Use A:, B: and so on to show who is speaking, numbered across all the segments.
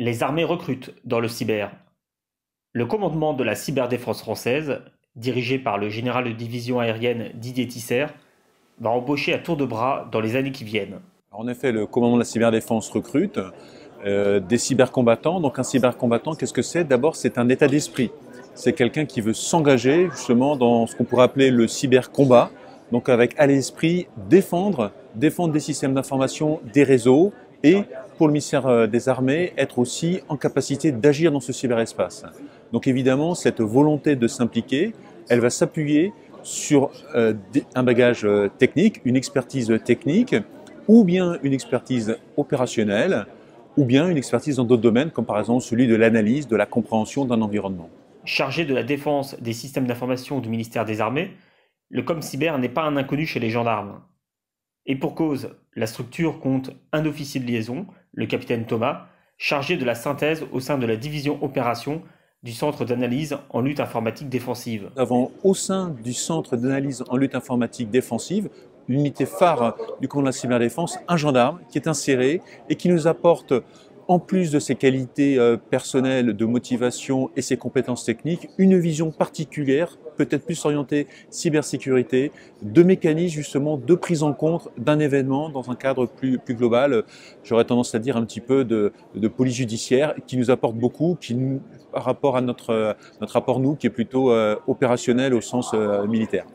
A: Les armées recrutent dans le cyber. Le commandement de la cyberdéfense française, dirigé par le général de division aérienne Didier Tisser, va embaucher à tour de bras dans les années qui viennent.
B: En effet, le commandement de la cyberdéfense recrute des cybercombattants. Donc un cybercombattant, qu'est-ce que c'est? D'abord, c'est un état d'esprit. C'est quelqu'un qui veut s'engager justement dans ce qu'on pourrait appeler le cybercombat. Donc avec à l'esprit défendre des systèmes d'information, des réseaux et pour le ministère des Armées, être aussi en capacité d'agir dans ce cyberespace. Donc évidemment, cette volonté de s'impliquer, elle va s'appuyer sur un bagage technique, une expertise technique, ou bien une expertise opérationnelle, ou bien une expertise dans d'autres domaines, comme par exemple celui de l'analyse, de la compréhension d'un environnement.
A: Chargé de la défense des systèmes d'information du ministère des Armées, le ComCyber n'est pas un inconnu chez les gendarmes. Et pour cause, la structure compte un officier de liaison, le capitaine Thomas, chargé de la synthèse au sein de la division opération du Centre d'analyse en lutte informatique défensive.
B: Nous avons au sein du Centre d'analyse en lutte informatique défensive, l'unité phare du commandement de la cyberdéfense, un gendarme qui est inséré et qui nous apporte, en plus de ses qualités personnelles de motivation et ses compétences techniques, une vision particulière, peut-être plus orientée cybersécurité, de mécanismes justement de prise en compte d'un événement dans un cadre plus global. J'aurais tendance à dire un petit peu de police judiciaire qui nous apporte beaucoup, par rapport à notre rapport nous, qui est plutôt opérationnel au sens militaire.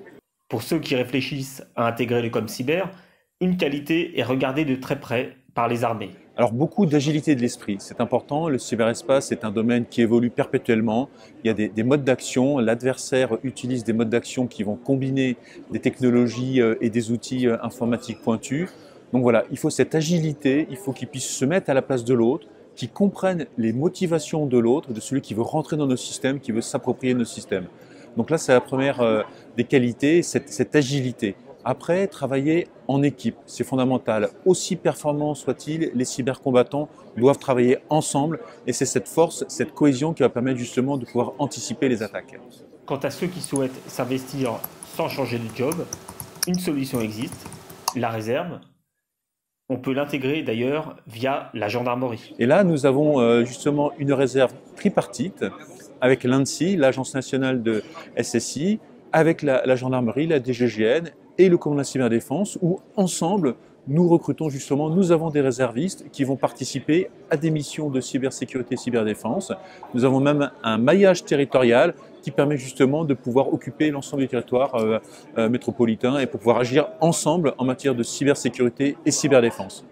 A: Pour ceux qui réfléchissent à intégrer le ComCyber, une qualité est regardée de très près par les armées.
B: Alors beaucoup d'agilité de l'esprit, c'est important. Le cyberespace est un domaine qui évolue perpétuellement. Il y a des modes d'action. L'adversaire utilise des modes d'action qui vont combiner des technologies et des outils informatiques pointus. Donc voilà, il faut cette agilité, il faut qu'il puisse se mettre à la place de l'autre, qu'il comprenne les motivations de l'autre, de celui qui veut rentrer dans nos systèmes, qui veut s'approprier nos systèmes. Donc là, c'est la première des qualités, cette agilité. Après, travailler en équipe, c'est fondamental. Aussi performants soient-ils, les cybercombattants doivent travailler ensemble et c'est cette force, cette cohésion qui va permettre justement de pouvoir anticiper les attaques.
A: Quant à ceux qui souhaitent s'investir sans changer de job, une solution existe, la réserve. On peut l'intégrer d'ailleurs via la gendarmerie.
B: Et là, nous avons justement une réserve tripartite avec l'ANSSI, l'Agence nationale de SSI, avec la gendarmerie, la DGGN et le commandement de la cyberdéfense, où ensemble, nous recrutons justement, nous avons des réservistes qui vont participer à des missions de cybersécurité et cyberdéfense. Nous avons même un maillage territorial qui permet justement de pouvoir occuper l'ensemble du territoire métropolitain et pour pouvoir agir ensemble en matière de cybersécurité et cyberdéfense.